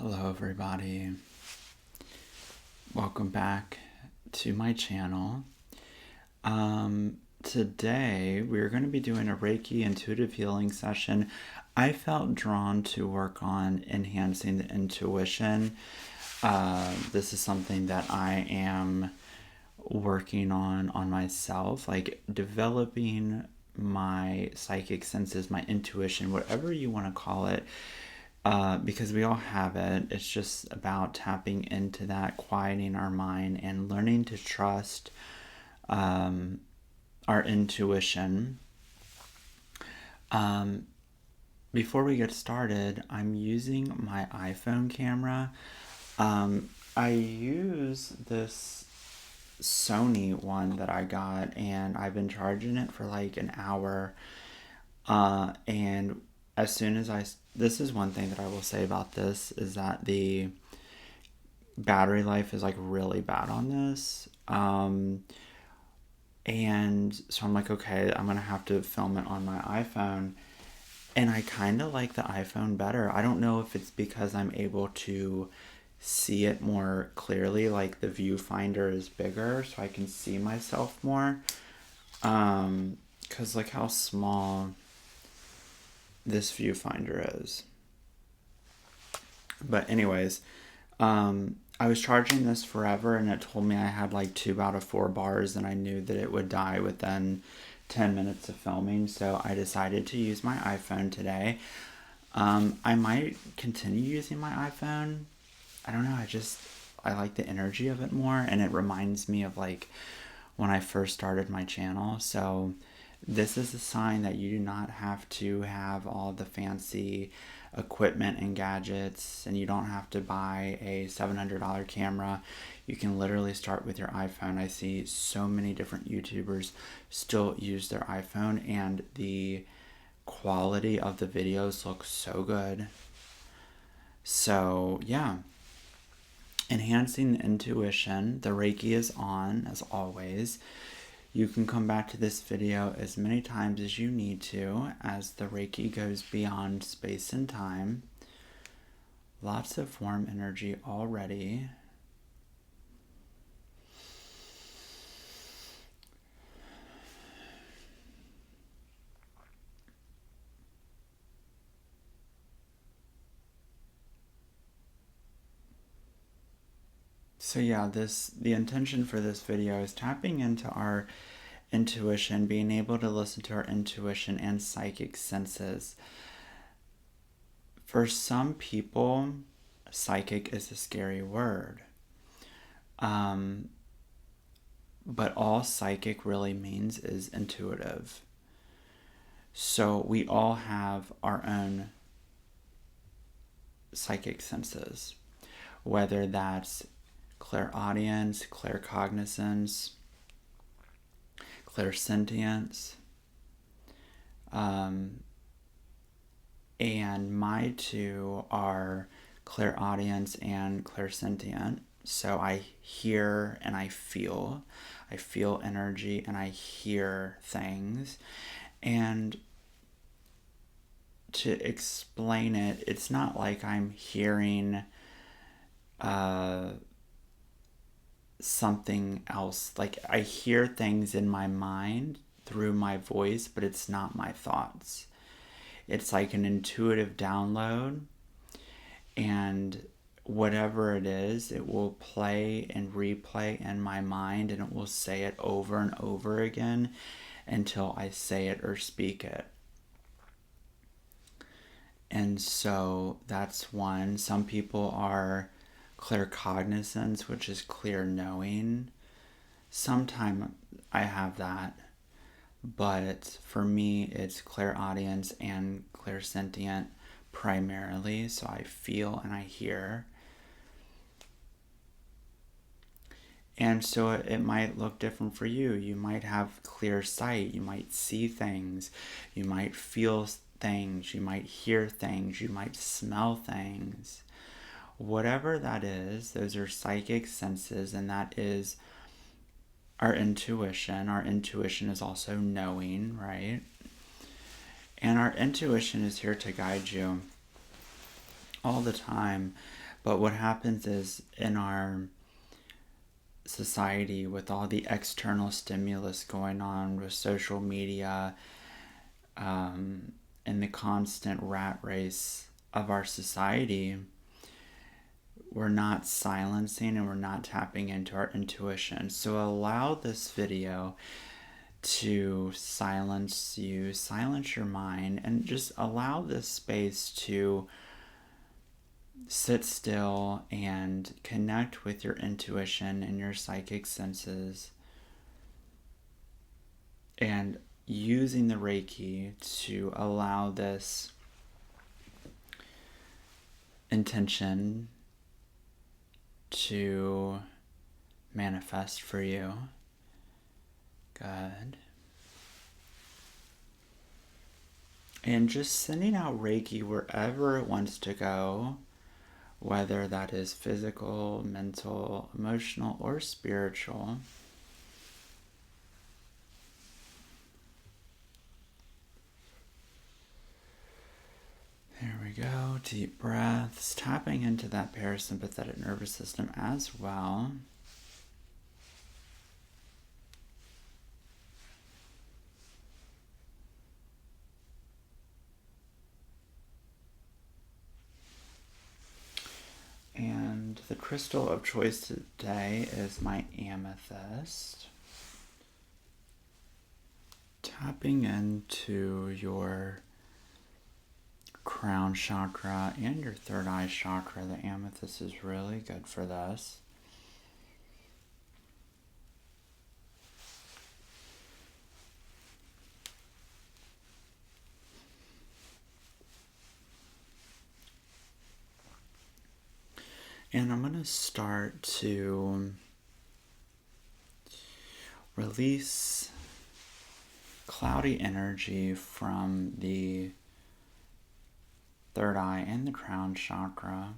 Hello everybody, welcome back to my channel. Today we're going to be doing a Reiki intuitive healing session. I felt drawn to work on enhancing the intuition. This is something that I am working on myself, like developing my psychic senses, my intuition, whatever you want to call it. Because we all have it. It's just about tapping into that, quieting our mind, and learning to trust our intuition. Before we get started, I'm using my iPhone camera. I use this Sony one that I got, and I've been charging it for like an hour. And as soon as this is one thing that I will say about this, is that the battery life is like really bad on this. And so I'm like, okay, I'm gonna have to film it on my iPhone. And I kind of like the iPhone better. I don't know if it's because I'm able to see it more clearly, like the viewfinder is bigger so I can see myself more. Because like how small this viewfinder is. But anyways, I was charging this forever and it told me I had like 2 out of 4 bars, and I knew that it would die within 10 minutes of filming, so I decided to use my iPhone today. I might continue using my iPhone. I don't know, I like the energy of it more, and it reminds me of like when I first started my channel. So this is a sign that you do not have to have all the fancy equipment and gadgets, and you don't have to buy a $700 camera. You can literally start with your iPhone. I see so many different YouTubers still use their iPhone, and the quality of the videos looks so good. So yeah, enhancing the intuition. The Reiki is on as always. You can come back to this video as many times as you need to, as the Reiki goes beyond space and time. Lots of warm energy already. So yeah, the intention for this video is tapping into our intuition, being able to listen to our intuition and psychic senses. For some people, psychic is a scary word. But all psychic really means is intuitive. So we all have our own psychic senses, whether that's clairaudience, claircognizance, clairsentience, and my two are clairaudience and clairsentient. So I hear and I feel energy and I hear things. And to explain it, it's not like I'm hearing something else. Like I hear things in my mind through my voice, but it's not my thoughts. It's like an intuitive download, and whatever it is, it will play and replay in my mind, and it will say it over and over again until I say it or speak it. And so that's one. Some people are claircognizance, which is clear knowing. Sometimes I have that, but for me it's clairaudience and clairsentient primarily. So I feel and I hear. And so it might look different for you. You might have clear sight. You might see things. You might feel things. You might hear things. You might smell things. Whatever that is, those are psychic senses, and that is our intuition. Our intuition is also knowing, right? And our intuition is here to guide you all the time. But what happens is, in our society, with all the external stimulus going on with social media, and the constant rat race of our society, we're not silencing and we're not tapping into our intuition. So allow this video to silence you, silence your mind, and just allow this space to sit still and connect with your intuition and your psychic senses, and using the Reiki to allow this intention to manifest for you. Good. And just sending out Reiki wherever it wants to go, whether that is physical, mental, emotional, or spiritual. There we go. Deep breaths, tapping into that parasympathetic nervous system as well. And the crystal of choice today is my amethyst. Tapping into your crown chakra and your third eye chakra. The amethyst is really good for this. And I'm going to start to release cloudy energy from the third eye and the crown chakra.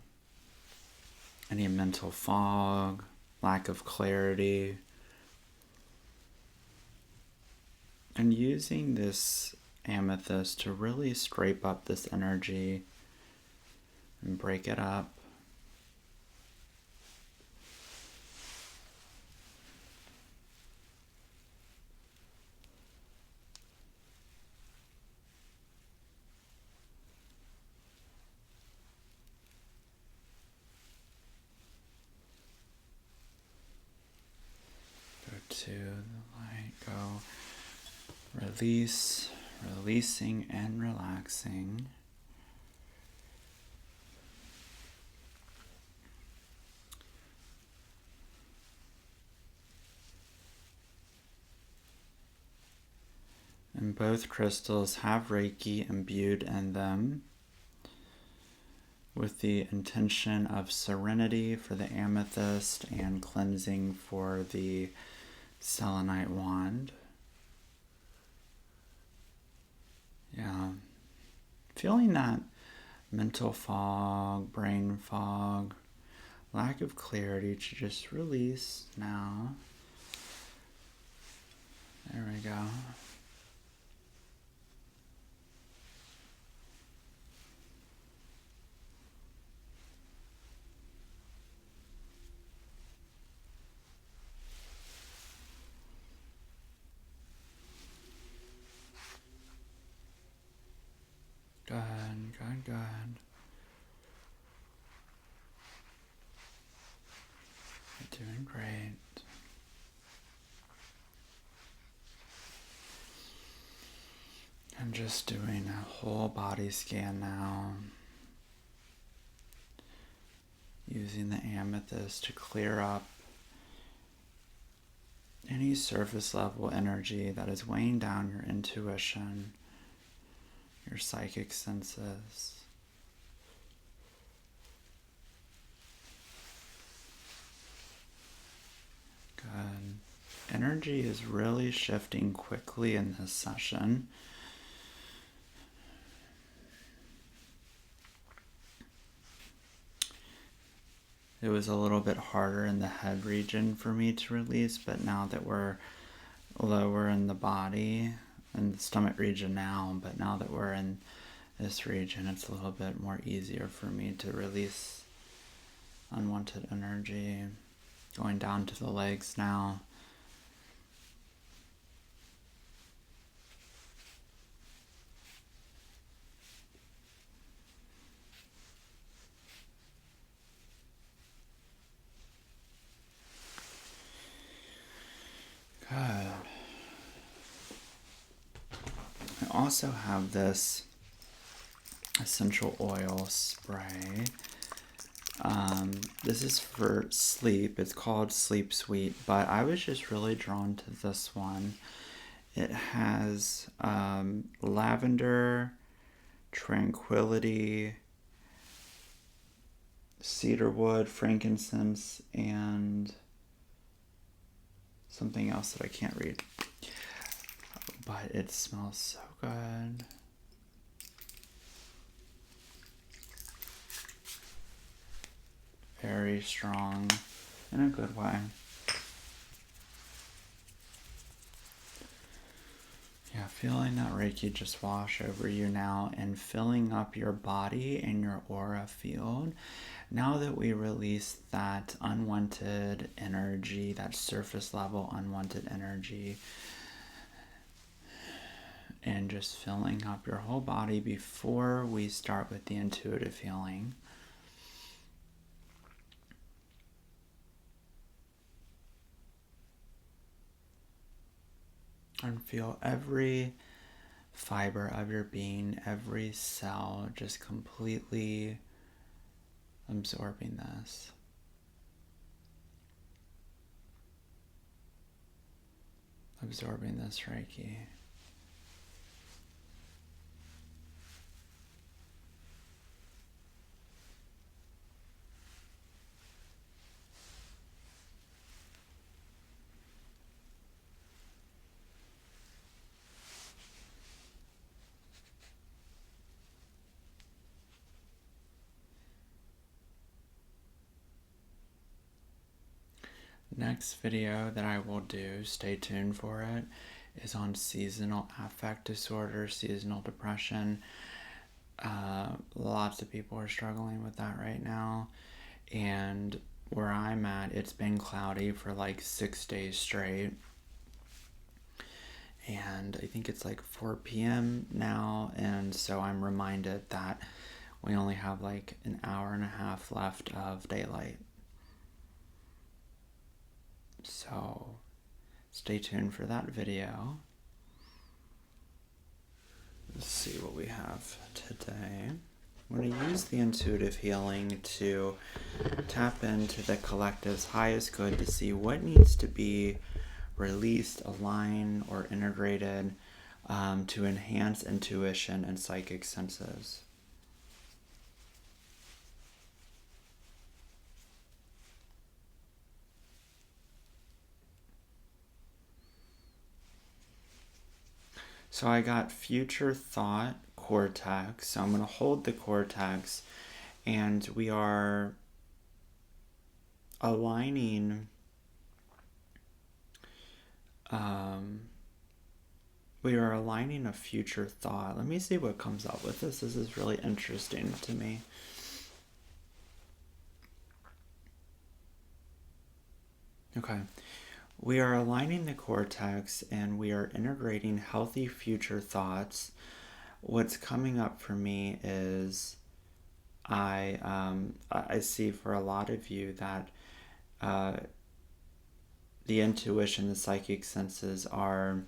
Any mental fog, lack of clarity. And using this amethyst to really scrape up this energy and break it up. To the light, go release, releasing and relaxing. And both crystals have Reiki imbued in them, with the intention of serenity for the amethyst and cleansing for the selenite wand. Yeah. Feeling that mental fog, brain fog, lack of clarity to just release now. There we go. Good. You're doing great. I'm just doing a whole body scan now. Using the amethyst to clear up any surface level energy that is weighing down your intuition, your psychic senses. Good. Energy is really shifting quickly in this session. It was a little bit harder in the head region for me to release, but now that we're lower in the body, in the stomach region now, but now that we're in this region, it's a little bit more easier for me to release unwanted energy. Going down to the legs now. Good. I also have this essential oil spray. This is for sleep. It's called Sleep Sweet, but I was just really drawn to this one. It has lavender, tranquility, cedarwood, frankincense, and something else that I can't read. But it smells so good. Very strong in a good way. Yeah, feeling that Reiki just wash over you now and filling up your body and your aura field. Now that we release that unwanted energy, that surface level unwanted energy, and just filling up your whole body before we start with the intuitive healing. And feel every fiber of your being, every cell just completely absorbing this. Absorbing this Reiki. Next video that I will do, stay tuned for it, is on seasonal affect disorder, seasonal depression. Lots of people are struggling with that right now. And where I'm at, it's been cloudy for like 6 days straight. And I think it's like 4 p.m. now. And so I'm reminded that we only have like an hour and a half left of daylight. So stay tuned for that video. Let's see what we have today. I'm going to use the intuitive healing to tap into the collective's highest good to see what needs to be released, aligned, or integrated to enhance intuition and psychic senses. So I got future thought cortex. So I'm going to hold the cortex and we are aligning a future thought. Let me see what comes up with this. This is really interesting to me. Okay. We are aligning the cortex and we are integrating healthy future thoughts. What's coming up for me is I see for a lot of you that the intuition, the psychic senses are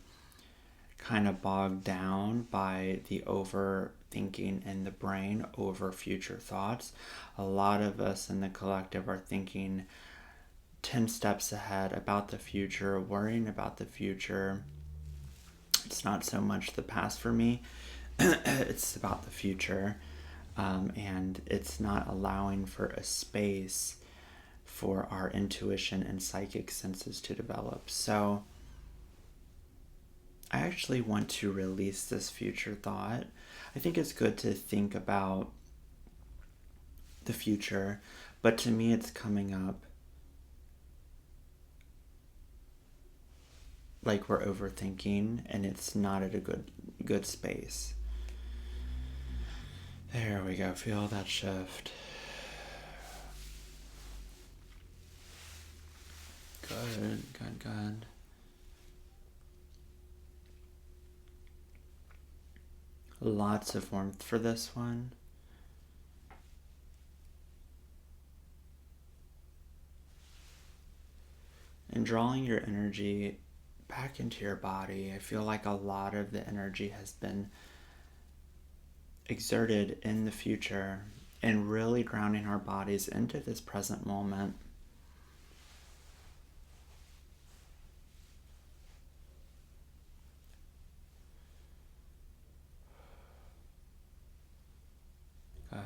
kind of bogged down by the overthinking in the brain over future thoughts. A lot of us in the collective are thinking 10 steps ahead about the future, worrying about the future. It's not so much the past for me, it's about the future. And it's not allowing for a space for our intuition and psychic senses to develop. So I actually want to release this future thought. I think it's good to think about the future, but to me it's coming up like we're overthinking and it's not at a good space. There we go. Feel that shift. Good, good, good. Lots of warmth for this one. And drawing your energy back into your body, I feel like a lot of the energy has been exerted in the future and really grounding our bodies into this present moment. Good.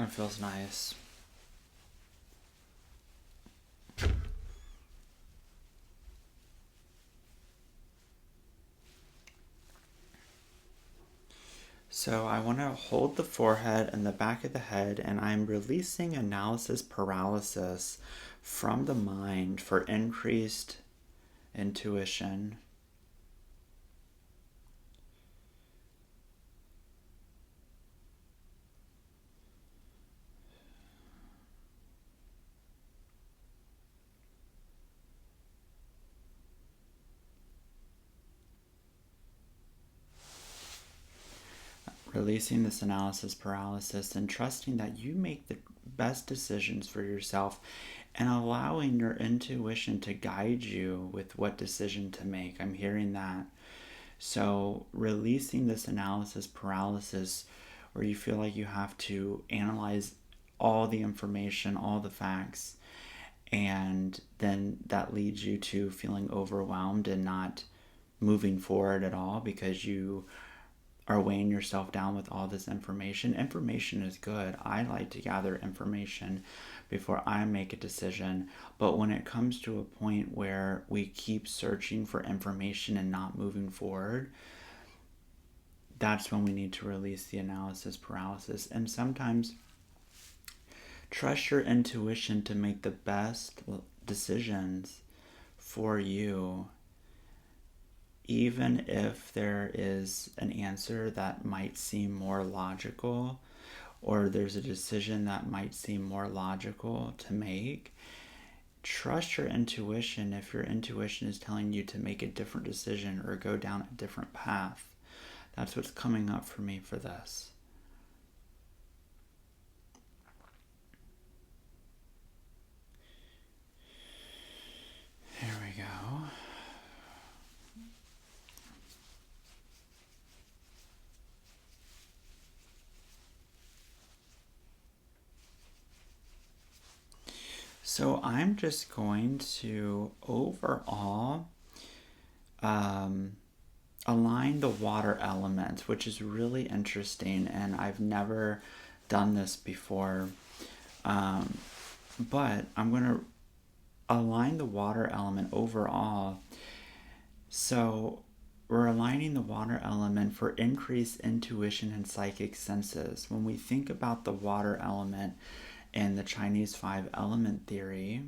It feels nice. So I want to hold the forehead and the back of the head, and I'm releasing analysis paralysis from the mind for increased intuition. Releasing this analysis paralysis and trusting that you make the best decisions for yourself and allowing your intuition to guide you with what decision to make. I'm hearing that. So, releasing this analysis paralysis where you feel like you have to analyze all the information, all the facts, and then that leads you to feeling overwhelmed and not moving forward at all because you are weighing yourself down with all this information. Information is good. I like to gather information before I make a decision. But when it comes to a point where we keep searching for information and not moving forward, that's when we need to release the analysis paralysis. And sometimes trust your intuition to make the best decisions for you, even if there is an answer that might seem more logical, or there's a decision that might seem more logical to make. Trust your intuition if your intuition is telling you to make a different decision or go down a different path. That's what's coming up for me for this. Here we go. So I'm just going to overall align the water element, which is really interesting, and I've never done this before. But I'm going to align the water element overall. So we're aligning the water element for increased intuition and psychic senses. When we think about the water element in the Chinese five element theory,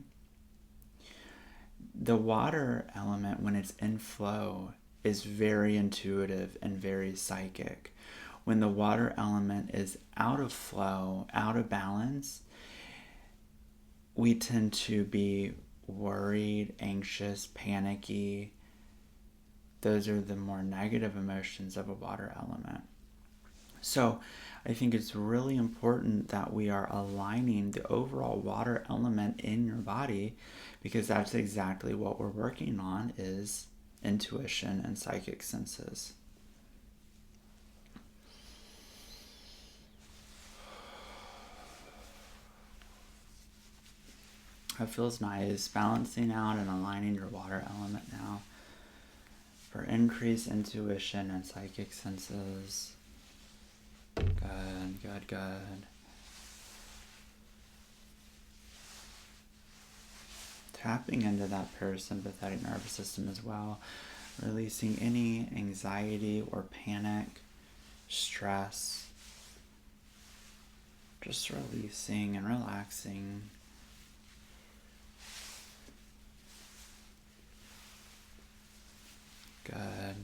the water element, when it's in flow, is very intuitive and very psychic. When the water element is out of flow, out of balance, we tend to be worried, anxious, panicky. Those are the more negative emotions of a water element. So I think it's really important that we are aligning the overall water element in your body, because that's exactly what we're working on, is intuition and psychic senses. It feels nice balancing out and aligning your water element now for increased intuition and psychic senses. Good, good, good. Tapping into that parasympathetic nervous system as well, releasing any anxiety or panic, stress. Just releasing and relaxing. Good.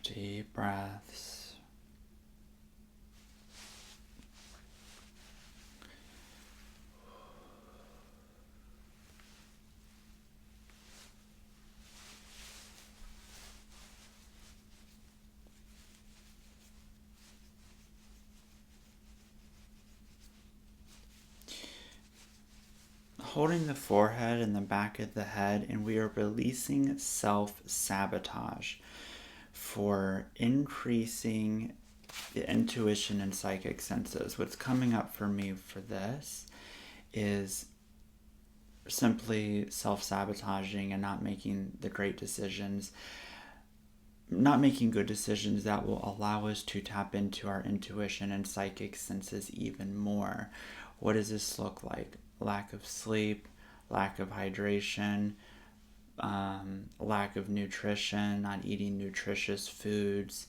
Deep breaths. Holding the forehead and the back of the head, and we are releasing self-sabotage for increasing the intuition and psychic senses. What's coming up for me for this is simply self-sabotaging and not making the great decisions, not making good decisions that will allow us to tap into our intuition and psychic senses even more. What does this look like? Lack of sleep, lack of hydration, lack of nutrition, not eating nutritious foods.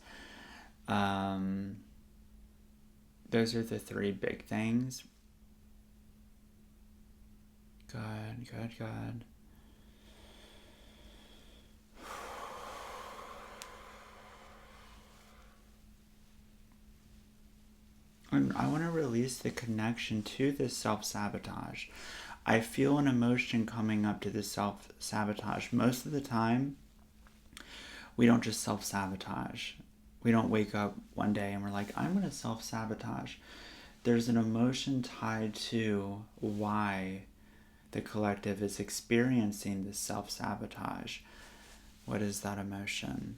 Those are the three big things. Good, good, good. And I want to release the connection to this self-sabotage. I feel an emotion coming up to this self-sabotage. Most of the time, we don't just self-sabotage. We don't wake up one day and we're like, I'm going to self-sabotage. There's an emotion tied to why the collective is experiencing this self-sabotage. What is that emotion?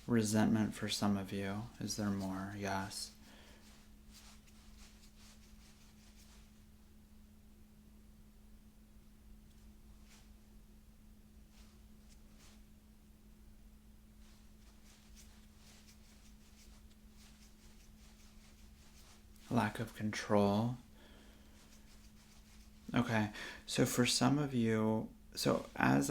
Resentment for some of you. Is there more? Yes. Lack of control. Okay, so for some of you, so as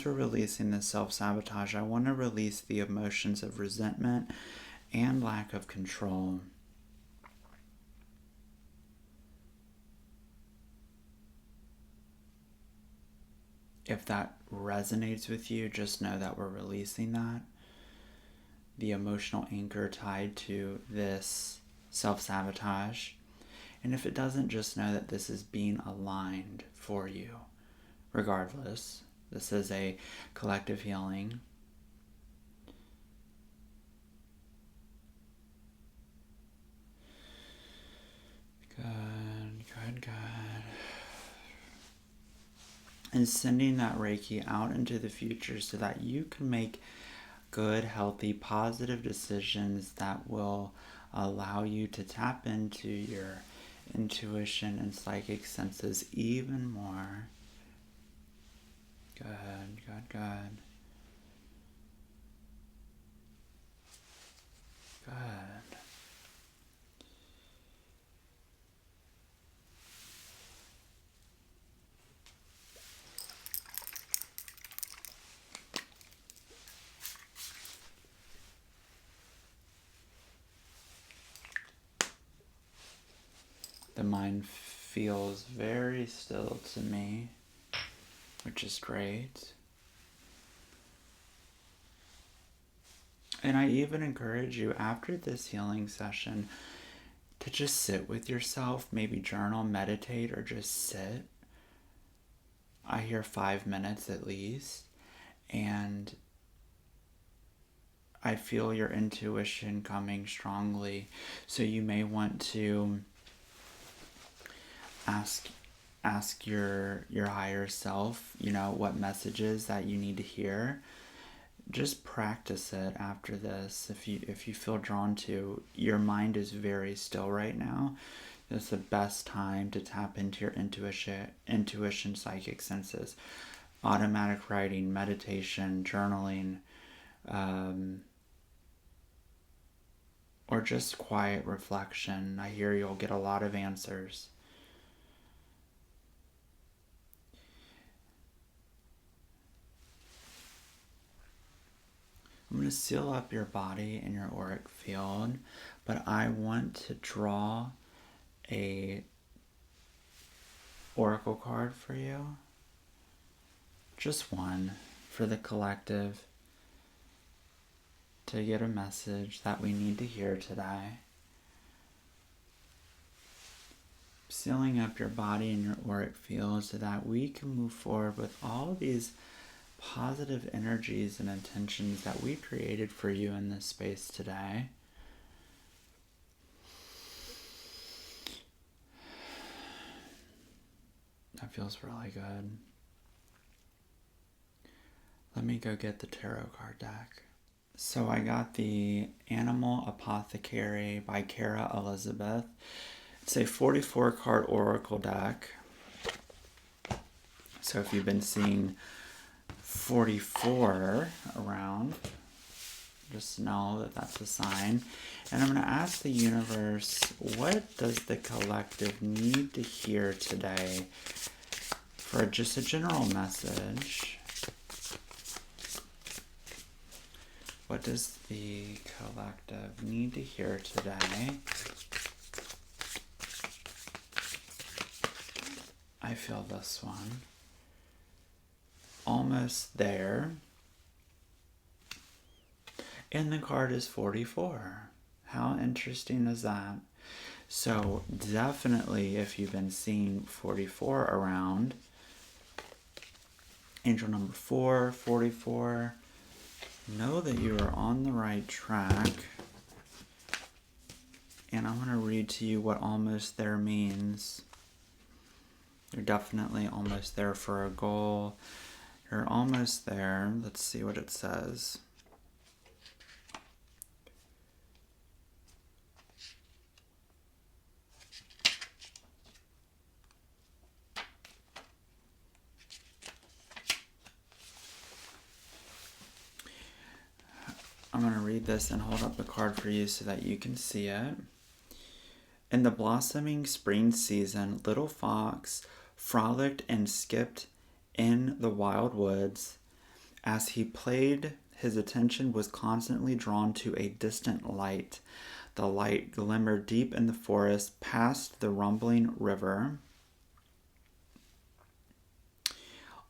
we're releasing this self-sabotage, I want to release the emotions of resentment and lack of control. If that resonates with you, just know that we're releasing that. The emotional anchor tied to this self-sabotage. And if it doesn't, just know that this is being aligned for you. Regardless, this is a collective healing. Good, good, good. And sending that Reiki out into the future so that you can make good, healthy, positive decisions that will allow you to tap into your intuition and psychic senses even more. Good, good, good. Good. The mind feels very still to me, which is great. And I even encourage you after this healing session to just sit with yourself, maybe journal, meditate, or just sit. I hear 5 minutes at least, and I feel your intuition coming strongly. So you may want to ask your higher self, what messages that you need to hear. Just practice it after this. If you feel drawn to, your mind is very still right now. It's the best time to tap into your intuition, psychic senses, automatic writing, meditation, journaling, or just quiet reflection. I hear you'll get a lot of answers. I'm going to seal up your body and your auric field, but I want to draw a oracle card for you. Just one for the collective to get a message that we need to hear today. Sealing up your body and your auric field so that we can move forward with all these positive energies and intentions that we created for you in this space today. That feels really good. Let me go get the tarot card deck. So I got the Animal Apothecary by Kara Elizabeth. It's a 44 card oracle deck. So if you've been seeing 44 around, just know that that's a sign. And I'm going to ask the universe, what does the collective need to hear today for just a general message? What does the collective need to hear today? I feel this one. Almost there. And the card is 44. How interesting is that? So definitely, if you've been seeing 44 around, angel number 4, 44, know that you are on the right track. And I'm going to read to you what almost there means. You're definitely almost there for a goal. You're almost there. Let's see what it says. I'm going to read this and hold up the card for you so that you can see it. In the blossoming spring season, little fox frolicked and skipped in the wild woods. As he played, his attention was constantly drawn to a distant light. The light glimmered deep in the forest past the rumbling river.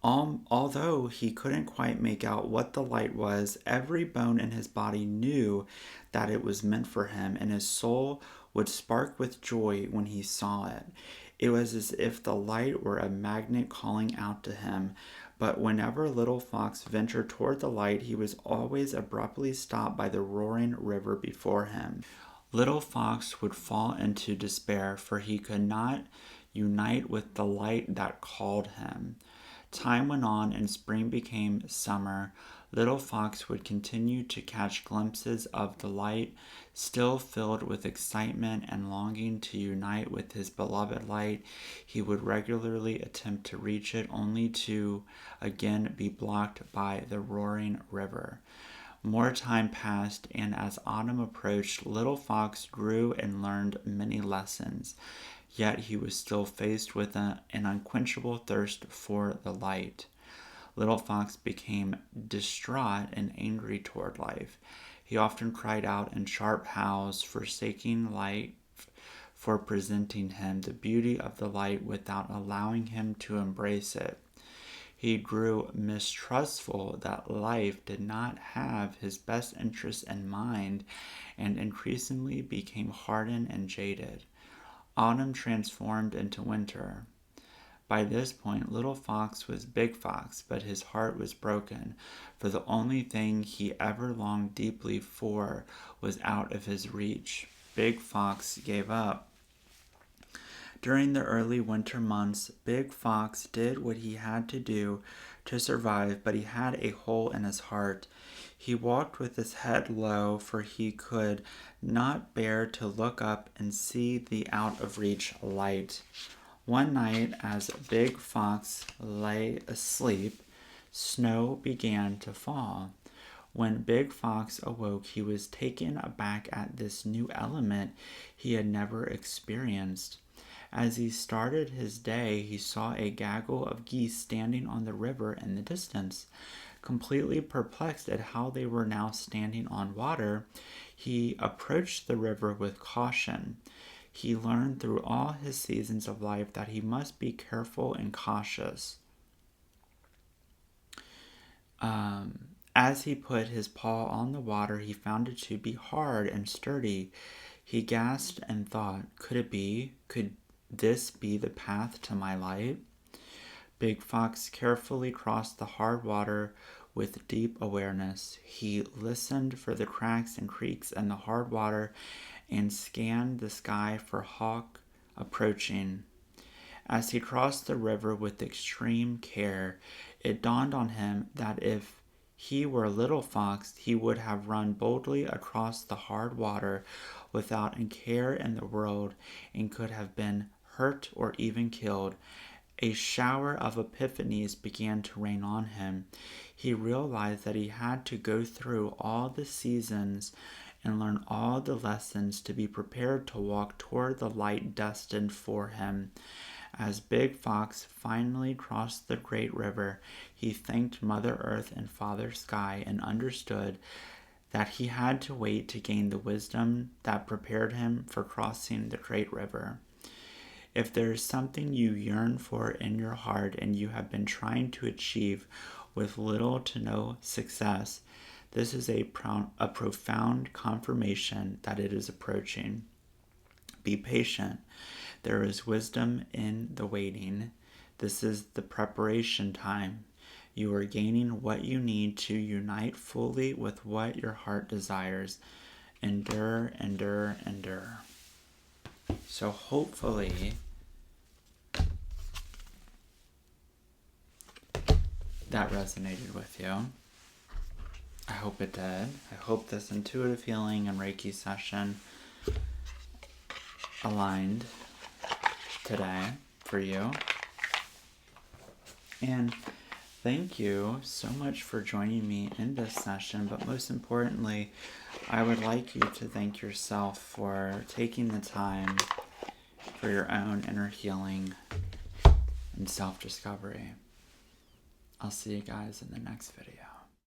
Although he couldn't quite make out what the light was, every bone in his body knew that it was meant for him, and his soul would spark with joy when he saw it. It was as if the light were a magnet calling out to him. But whenever Little Fox ventured toward the light, he was always abruptly stopped by the roaring river before him. Little Fox would fall into despair, for he could not unite with the light that called him. Time went on and spring became summer. Little Fox would continue to catch glimpses of the light, still filled with excitement and longing to unite with his beloved light. He would regularly attempt to reach it, only to again be blocked by the roaring river. More time passed, and as autumn approached, Little Fox grew and learned many lessons. Yet he was still faced with an unquenchable thirst for the light. Little Fox became distraught and angry toward life. He often cried out in sharp howls, forsaking life for presenting him the beauty of the light without allowing him to embrace it. He grew mistrustful that life did not have his best interests in mind, and increasingly became hardened and jaded. Autumn transformed into winter. By this point, Little Fox was Big Fox, but his heart was broken, for the only thing he ever longed deeply for was out of his reach. Big Fox gave up. During the early winter months, Big Fox did what he had to do to survive, but he had a hole in his heart. He walked with his head low, for he could not bear to look up and see the out of reach light. One night, as Big Fox lay asleep, snow began to fall. When Big Fox awoke, he was taken aback at this new element he had never experienced. As he started his day, he saw a gaggle of geese standing on the river in the distance. Completely perplexed at how they were now standing on water, he approached the river with caution. He learned through all his seasons of life that he must be careful and cautious. As he put his paw on the water, he found it to be hard and sturdy. He gasped and thought, could it be? Could this be the path to my light? Big Fox carefully crossed the hard water with deep awareness. He listened for the cracks and creaks in the hard water and scanned the sky for hawk approaching. As he crossed the river with extreme care, it dawned on him that if he were a little fox, he would have run boldly across the hard water without a care in the world and could have been hurt or even killed. A shower of epiphanies began to rain on him. He realized that he had to go through all the seasons and learn all the lessons to be prepared to walk toward the light destined for him. As Big Fox finally crossed the great river, he thanked Mother Earth and Father Sky and understood that he had to wait to gain the wisdom that prepared him for crossing the great river. If there is something you yearn for in your heart and you have been trying to achieve with little to no success, this is a profound confirmation that it is approaching. Be patient. There is wisdom in the waiting. This is the preparation time. You are gaining what you need to unite fully with what your heart desires. Endure, endure, endure. So hopefully that resonated with you. I hope it did. I hope this intuitive healing and Reiki session aligned today for you. And thank you so much for joining me in this session, but most importantly, I would like you to thank yourself for taking the time for your own inner healing and self-discovery. I'll see you guys in the next video.